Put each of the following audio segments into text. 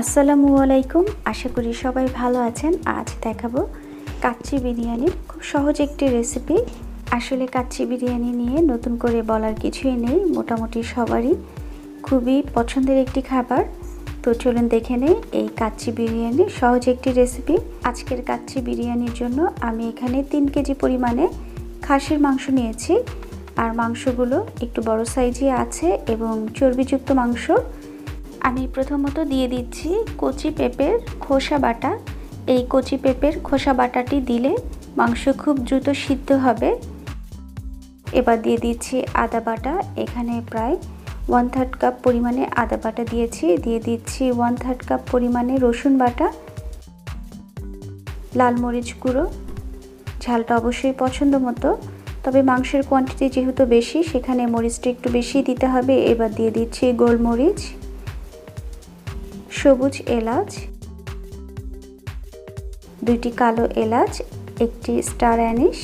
আসসালামু আলাইকুম। আশা করি সবাই ভালো আছেন। আজ দেখাবো কাচ্চি বিরিয়ানির খুব সহজ একটি রেসিপি। আসলে কাচ্চি বিরিয়ানি নিয়ে নতুন করে বলার কিছুই নেই, মোটামুটি সবারই খুবই পছন্দের একটি খাবার। তো চলুন দেখে নেই এই কাচ্চি বিরিয়ানির সহজ একটি রেসিপি। আজকের কাচ্চি বিরিয়ানির জন্য আমি এখানে 3 কেজি পরিমাণে খাসির মাংস নিয়েছি, আর মাংসগুলো একটু বড় সাইজে আছে এবং চর্বিযুক্ত মাংস। আমি প্রথমত দিয়ে দিচ্ছি কচি পেঁপের খোসা বাটা। এই কচি পেঁপের খোসা বাটাটি দিলে মাংস খুব দ্রুত সিদ্ধ হবে। এবার দিয়ে দিচ্ছি আদা বাটা। এখানে প্রায় 1/3 কাপ পরিমাণে আদা বাটা দিয়েছি। দিয়ে দিচ্ছি 1/3 কাপ পরিমাণে রসুন বাটা, লাল মরিচ গুঁড়ো, ঝালটা অবশ্যই পছন্দ মতো, তবে মাংসের কোয়ান্টিটি যেহেতু বেশি সেখানে মরিচটা একটু বেশি দিতে হবে। এবার দিয়ে দিচ্ছি গোলমরিচ, সবুজ এলাচ, 2টি কালো এলাচ, 1টি স্টার অ্যানিশ,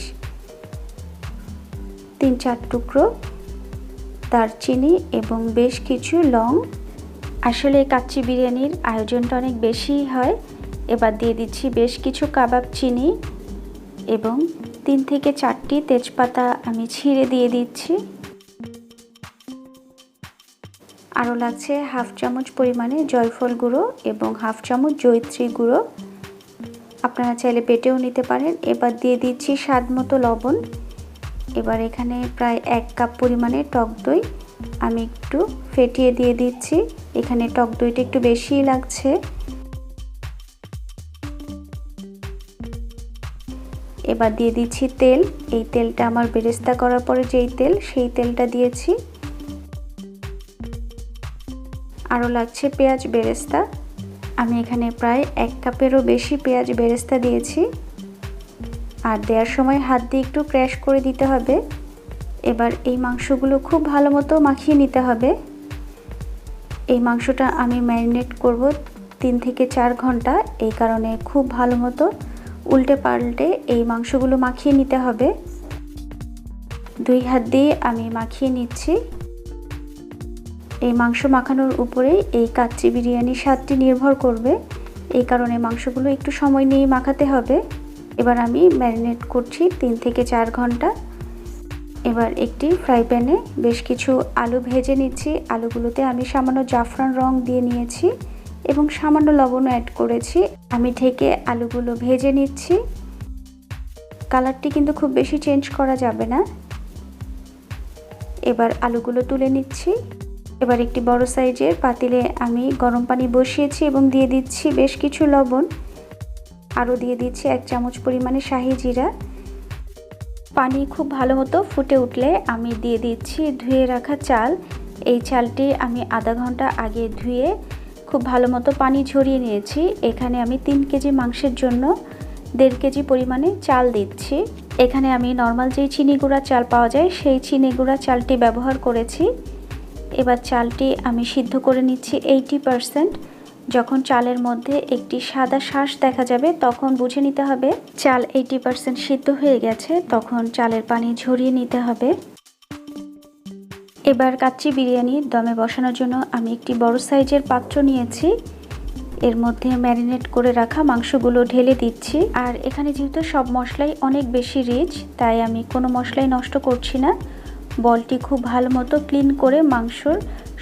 3-4 টুকরো দারচিনি এবং বেশ কিছু লং। আসলে কাচ্চি বিরিয়ানির আয়োজনটা অনেক বেশিই হয়। এবার দিয়ে দিচ্ছি বেশ কিছু কাবাব চিনি এবং 3 থেকে 4টি তেজপাতা আমি ছিঁড়ে দিয়ে দিচ্ছি। আরও লাগছে 1/2 চামচ পরিমাণে জয়ফল গুঁড়ো এবং 1/2 চামচ জয়িত্রী গুঁড়ো, আপনারা চাইলে বেটেও নিতে পারেন। এবার দিয়ে দিচ্ছি স্বাদ মতো লবণ। এবার এখানে প্রায় 1 কাপ পরিমাণে টক দই আমি একটু ফেটিয়ে দিয়ে দিচ্ছি। এখানে টক দইটা একটু বেশিই লাগছে। এবার দিয়ে দিচ্ছি তেল। এই তেলটা আমার বেরেস্তা করার পরে যেই তেল, সেই তেলটা দিয়েছি। আরও লাগছে পেঁয়াজ বেরেস্তা। আমি এখানে প্রায় 1 কাপেরও বেশি পেঁয়াজ বেরেস্তা দিয়েছি, আর দেওয়ার সময় হাত দিয়ে একটু ক্র্যাশ করে দিতে হবে। এবার এই মাংসগুলো খুব ভালো মতো মাখিয়ে নিতে হবে। এই মাংসটা আমি ম্যারিনেট করব 3 থেকে 4 ঘন্টা, এই কারণে খুব ভালো মতো উল্টে পাল্টে এই মাংসগুলো মাখিয়ে নিতে হবে। 2 হাত দিয়ে আমি মাখিয়ে নিচ্ছি। এই মাংস মাখানোর উপরেই এই কাচ্চি বিরিয়ানির স্বাদটি নির্ভর করবে, এই কারণে মাংসগুলো একটু সময় নিয়ে মাখাতে হবে। এবার আমি ম্যারিনেট করছি 3 থেকে 4 ঘন্টা। এবার একটি ফ্রাই প্যানে বেশ কিছু আলু ভেজে নিচ্ছি। আলুগুলোতে আমি সামান্য জাফরান রং দিয়ে নিয়েছি এবং সামান্য লবণও অ্যাড করেছি। আমি ঢেকে আলুগুলো ভেজে নিচ্ছি। কালারটি কিন্তু খুব বেশি চেঞ্জ করা যাবে না। এবার আলুগুলো তুলে নিচ্ছি। এবার একটি বড় সাইজের পাতিলে আমি গরম পানি বসিয়েছি এবং দিয়ে দিচ্ছি বেশ কিছু লবণ। আরও দিয়ে দিচ্ছি 1 চামচ পরিমাণে শাহি জিরা। পানি খুব ভালো মতো ফুটে উঠলে আমি দিয়ে দিচ্ছি ধুয়ে রাখা চাল। এই চালটি আমি আধা ঘন্টা আগে ধুয়ে খুব ভালো মতো পানি ঝরিয়ে নিয়েছি। এখানে আমি 3 কেজি মাংসের জন্য 1.5 কেজি পরিমাণে চাল দিচ্ছি। এখানে আমি নর্মাল যেই চিনি গুঁড়া চাল পাওয়া যায় সেই চিনি গুঁড়া চালটি ব্যবহার করেছি। এবার চালটি আমি সিদ্ধ করে নিচ্ছি 80%। যখন চালের মধ্যে একটি সাদা শাঁস দেখা যাবে তখন বুঝে নিতে হবে চাল 80% সিদ্ধ হয়ে গেছে, তখন চালের পানি ঝরিয়ে নিতে হবে। এবার কাচ্চি বিরিয়ানি দমে বসানোর জন্য আমি একটি বড় সাইজের পাত্র নিয়েছি। এর মধ্যে ম্যারিনেট করে রাখা মাংসগুলো ঢেলে দিচ্ছি। আর এখানে যেহেতু সব মশলাই অনেক বেশি রিচ, তাই আমি কোনো মশলাই নষ্ট করছি না। বলটি খুব ভালো মতো ক্লিন করে মাংসর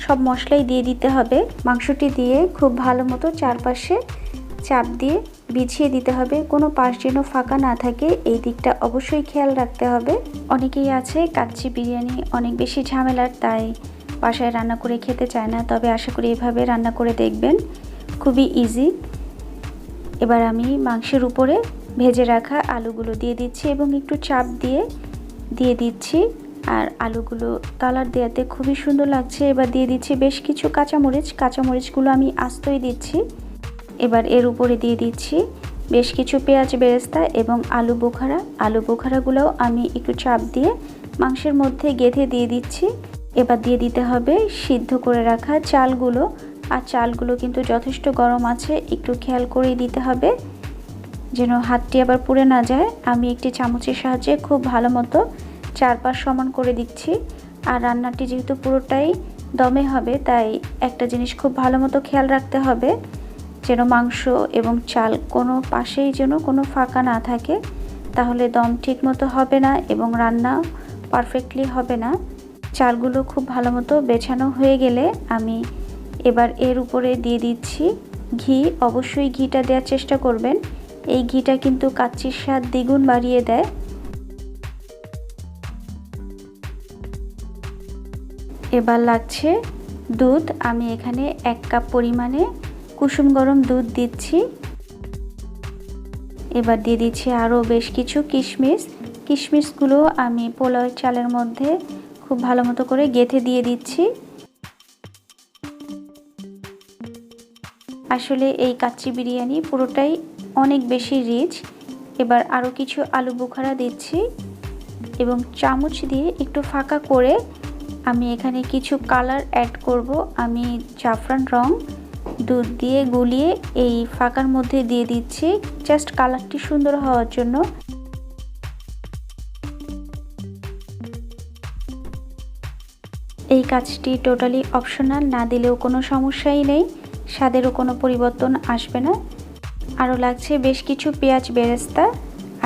সব মশলাই দিয়ে দিতে হবে। মাংসটি দিয়ে খুব ভালো মতো চারপাশে চাপ দিয়ে বিছিয়ে দিতে হবে, কোনো পাশ যেন ফাঁকা না থাকে, এই দিকটা অবশ্যই খেয়াল রাখতে হবে। অনেকেই আছে কাচ্চি বিরিয়ানি অনেক বেশি ঝামেলার, তাই বাসায় রান্না করে খেতে চায় না, তবে আশা করি এভাবে রান্না করে দেখবেন, খুবই ইজি। এবার আমি মাংসের উপরে ভেজে রাখা আলুগুলো দিয়ে দিচ্ছি এবং একটু চাপ দিয়ে দিচ্ছি। আর আলুগুলো কালার দেওয়াতে খুবই সুন্দর লাগছে। এবার দিয়ে দিচ্ছি বেশ কিছু কাঁচামরিচগুলো আমি আস্তই দিচ্ছি। এবার এর উপরে দিয়ে দিচ্ছি বেশ কিছু পেঁয়াজ বেরেস্তা এবং আলু বোখারাগুলোও আমি একটু চাপ দিয়ে মাংসের মধ্যে গেঁথে দিয়ে দিচ্ছি। এবার দিয়ে দিতে হবে সিদ্ধ করে রাখা চালগুলো, আর চালগুলো কিন্তু যথেষ্ট গরম আছে, একটু খেয়াল করেই দিতে হবে যেন হাতটি আবার পুড়ে না যায়। আমি একটি চামচের সাহায্যে খুব ভালো মতো চারপাশ সমান করে দিচ্ছি। আর রান্নাটি যেহেতু পুরোটাই দমে হবে, তাই একটা জিনিস খুব ভালো মতো খেয়াল রাখতে হবে যেন মাংস এবং চাল কোনো পাশেই যেন কোনো ফাঁকা না থাকে, তাহলে দম ঠিক মতো হবে না এবং রান্না পারফেক্টলি হবে না। চালগুলো খুব ভালো মতো বেছানো হয়ে গেলে আমি এবার এর উপরে দিয়ে দিচ্ছি ঘি। অবশ্যই ঘিটা দেওয়ার চেষ্টা করবেন, এই ঘিটা কিন্তু কাচ্চির স্বাদ দ্বিগুণ বাড়িয়ে দেয়। এবার লাগছে দুধ। আমি এখানে 1 কাপ পরিমাণে কুসুম গরম দুধ দিচ্ছি। এবার দিয়ে দিচ্ছি আরও বেশ কিছু কিশমিশ। কিশমিশগুলো আমি পোলাও চালের মধ্যে খুব ভালো মতো করে গেঁথে দিয়ে দিচ্ছি। আসলে এই কাচ্চি বিরিয়ানি পুরোটাই অনেক বেশি রিচ। এবার আরও কিছু আলু বোখারা দিচ্ছি এবং চামচ দিয়ে একটু ফাঁকা করে আমি এখানে কিছু কালার অ্যাড করব। আমি জাফরান রং দুধ দিয়ে গুলিয়ে এই ফাঁকার মধ্যে দিয়ে দিচ্ছি, জাস্ট কালারটি সুন্দর হওয়ার জন্য। এই কাজটি টোটালি অপশনাল, না দিলেও কোনো সমস্যাই নেই, স্বাদেরও কোনো পরিবর্তন আসবে না। আরও লাগছে বেশ কিছু পেঁয়াজ বেরেস্তা,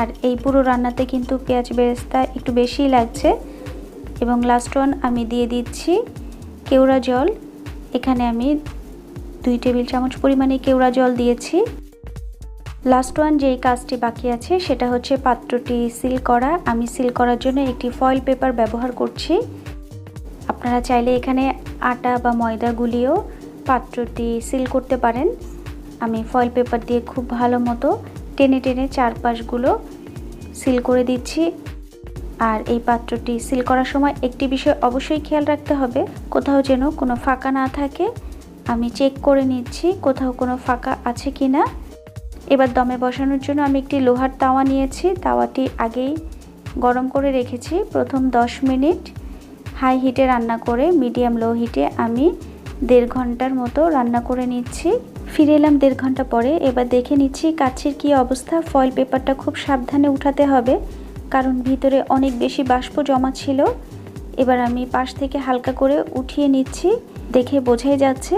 আর এই পুরো রান্নাতে কিন্তু পেঁয়াজ বেরেস্তা একটু বেশিই লাগছে। এবং লাস্ট ওয়ান আমি দিয়ে দিচ্ছি কেওড়া জল। এখানে আমি 2 টেবিল চামচ পরিমাণে কেওড়া জল দিয়েছি। লাস্ট ওয়ান যেই কাজটি বাকি আছে সেটা হচ্ছে পাত্রটি সিল করা। আমি সিল করার জন্য একটি ফয়েল পেপার ব্যবহার করছি। আপনারা চাইলে এখানে আটা বা ময়দা গুলিয়েও পাত্রটি সিল করতে পারেন। আমি ফয়েল পেপার দিয়ে খুব ভালো মতো টেনে টেনে চারপাশগুলো সিল করে দিচ্ছি। আর এই পাত্রটি সিল করার সময় একটি বিষয় অবশ্যই খেয়াল রাখতে হবে, কোথাও যেন কোনো ফাঁকা না থাকে। আমি চেক করে নিচ্ছি কোথাও কোনো ফাঁকা আছে কি না। এবার দমে বসানোর জন্য আমি একটি লোহার তাওয়া নিয়েছি। তাওয়াটি আগেই গরম করে রেখেছি। প্রথম 10 মিনিট হাই হিটে রান্না করে মিডিয়াম লো হিটে আমি 1.5 ঘন্টার মতো রান্না করে নিচ্ছি। ফিরে এলাম 1.5 ঘন্টা পরে। এবার দেখে নিচ্ছি কাচ্চির কী অবস্থা। ফয়েল পেপারটা খুব সাবধানে উঠাতে হবে, কারণ ভিতরে অনেক বেশি বাষ্প জমা ছিল। এবার আমি পাশ থেকে হালকা করে উঠিয়ে নিচ্ছি। দেখে বোঝাই যাচ্ছে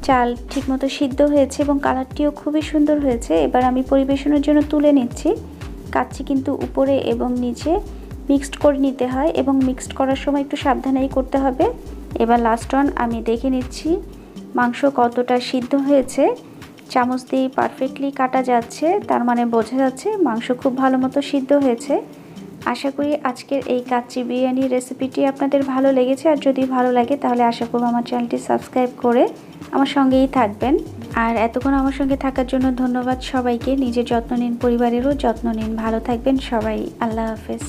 চাল ঠিকমতো সিদ্ধ হয়েছে এবং কালারটিও খুবই সুন্দর হয়েছে। এবার আমি পরিবেশনের জন্য তুলে নিচ্ছি। কাচ্চি কিন্তু উপরে এবং নিচে মিক্সড করে নিতে হয় এবং মিক্সড করার সময় একটু সাবধানেই করতে হবে। এবার লাস্ট ওয়ান আমি দেখে নিচ্ছি মাংস কতটা সিদ্ধ হয়েছে। চামচ দিয়ে পারফেক্টলি কাটা যাচ্ছে, তার মানে বোঝা যাচ্ছে মাংস খুব ভালো মতো সিদ্ধ হয়েছে। আশা করি আজকের এই কাচ্চি বিরিয়ানির রেসিপিটি আপনাদের ভালো লেগেছে। আর যদি ভালো লাগে তাহলে আশা করব আমার চ্যানেলটি সাবস্ক্রাইব করে আমার সঙ্গেই থাকবেন। আর এতক্ষণ আমার সঙ্গে থাকার জন্য ধন্যবাদ সবাইকে। নিজের যত্ন নিন, পরিবারেরও যত্ন নিন। ভালো থাকবেন সবাই। আল্লাহ হাফেজ।